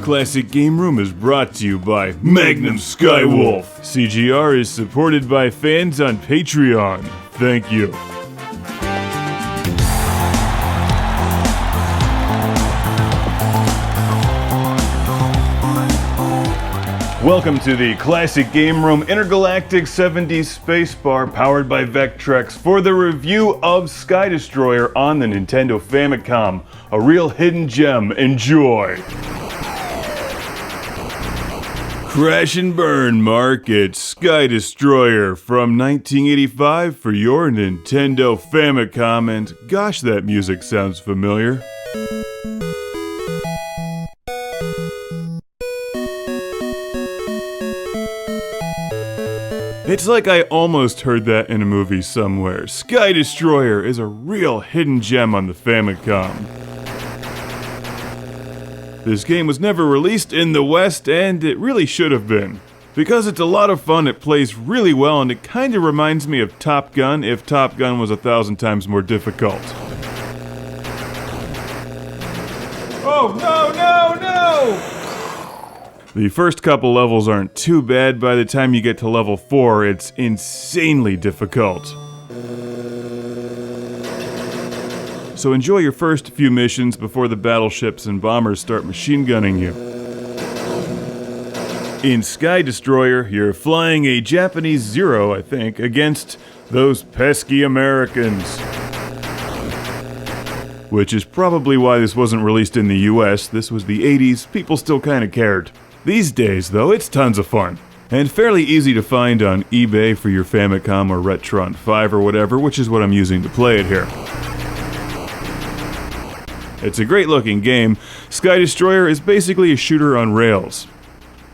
Classic Game Room is brought to you by Magnum Skywolf. CGR is supported by fans on Patreon. Thank you. Welcome to the Classic Game Room Intergalactic 70s Spacebar powered by Vectrex for the review of Sky Destroyer on the Nintendo Famicom. A real hidden gem. Enjoy! Crash and burn, Mark. It's Sky Destroyer from 1985 for your Nintendo Famicom, and gosh, that music sounds familiar. It's like I almost heard that in a movie somewhere. Sky Destroyer is a real hidden gem on the Famicom. This game was never released in the West, and it really should have been. Because it's a lot of fun, it plays really well, and it kinda reminds me of Top Gun if Top Gun was 1,000 times more difficult. Oh, no! The first couple levels aren't too bad. By the time you get to level 4, it's insanely difficult. So enjoy your first few missions before the battleships and bombers start machine gunning you. In Sky Destroyer, you're flying a Japanese Zero, I think, against those pesky Americans. Which is probably why this wasn't released in the US. This was the 80s, people still kinda cared. These days, though, it's tons of fun, and fairly easy to find on eBay for your Famicom or Retron 5 or whatever, which is what I'm using to play it here. It's a great looking game. Sky Destroyer is basically a shooter on rails.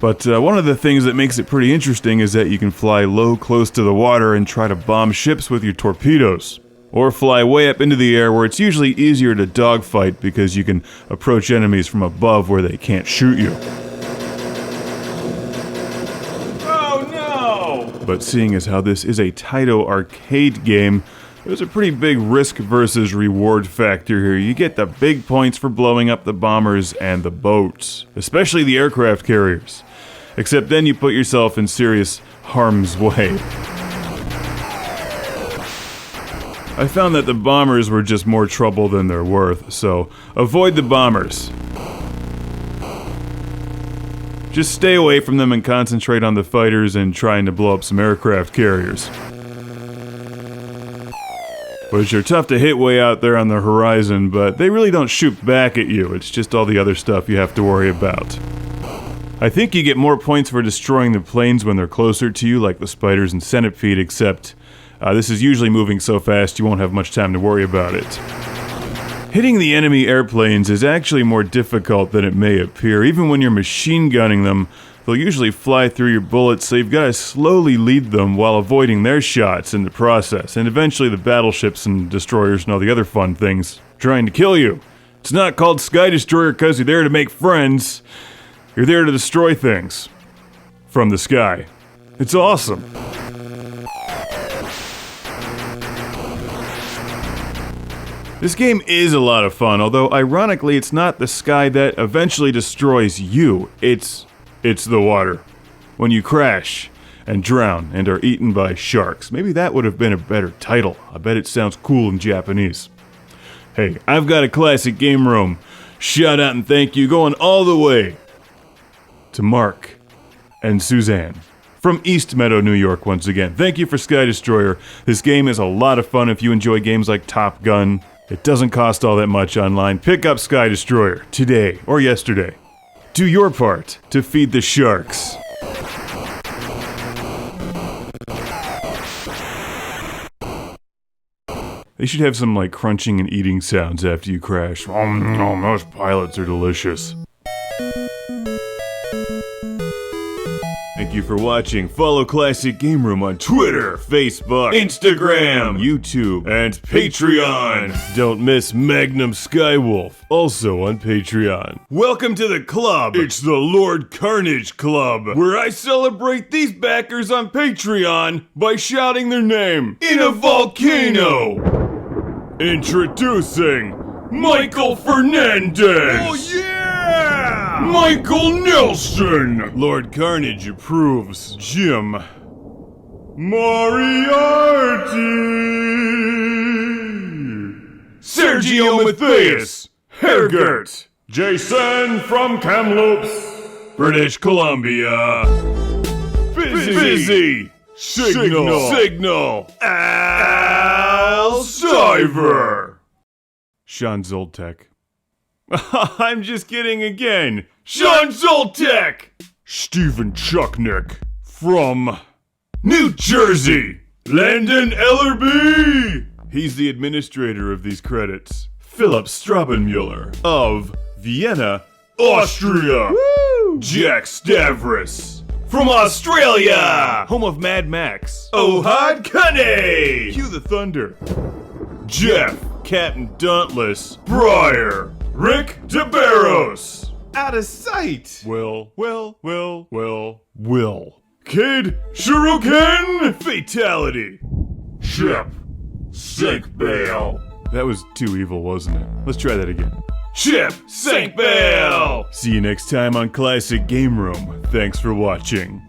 But one of the things that makes it pretty interesting is that you can fly low close to the water and try to bomb ships with your torpedoes. Or fly way up into the air where it's usually easier to dogfight because you can approach enemies from above where they can't shoot you. But seeing as how this is a Taito arcade game, there's a pretty big risk versus reward factor here. You get the big points for blowing up the bombers and the boats, especially the aircraft carriers. Except then you put yourself in serious harm's way. I found that the bombers were just more trouble than they're worth, so avoid the bombers. Just stay away from them and concentrate on the fighters and trying to blow up some aircraft carriers. Which are tough to hit way out there on the horizon, but they really don't shoot back at you. It's just all the other stuff you have to worry about. I think you get more points for destroying the planes when they're closer to you, like the spiders and centipede, except this is usually moving so fast you won't have much time to worry about it. Hitting the enemy airplanes is actually more difficult than it may appear. Even when you're machine gunning them, they'll usually fly through your bullets, so you've got to slowly lead them while avoiding their shots in the process, and eventually the battleships and destroyers and all the other fun things trying to kill you. It's not called Sky Destroyer because you're there to make friends. You're there to destroy things. From the sky. It's awesome. This game is a lot of fun, although ironically it's not the sky that eventually destroys you, it's the water. When you crash and drown and are eaten by sharks. Maybe that would have been a better title. I bet it sounds cool in Japanese. Hey, I've got a Classic Game Room shout out and thank you going all the way to Mark and Suzanne from East Meadow, New York once again. Thank you for Sky Destroyer. This game is a lot of fun if you enjoy games like Top Gun. It doesn't cost all that much online. Pick up Sky Destroyer today or yesterday. Do your part to feed the sharks. They should have some like crunching and eating sounds after you crash. Those pilots are delicious. Thank you for watching. Follow Classic Game Room on Twitter, Facebook, Instagram, YouTube, and Patreon. Don't miss Magnum Skywolf, also on Patreon. Welcome to the club. It's the Lord Carnage Club, where I celebrate these backers on Patreon by shouting their name in a volcano. Introducing Michael Fernandez. Oh yeah! Michael Nelson! Lord Carnage approves. Jim. Moriarty! Sérgio Matheus! Hergert! Jason from Kamloops, British Columbia. Fizzy! Signal! Alciver! Sean Zoltek. I'm just kidding again. Sean Zoltek! Stephen Chucknick from New Jersey. Landon Ellerby! He's the administrator of these credits. Philip Strabenmuller of Vienna, Austria. Woo! Jack Stavros from Australia, home of Mad Max. Ohad Kanne! Cue the thunder. Jeff, CapDauntless, Breyer, Rick DeBarros. Out of sight. Will. Kid Shuriken Fatality. Ship Senkbeil. That was too evil, wasn't it? Let's try that again. Chip Senkbeil! See you next time on Classic Game Room. Thanks for watching.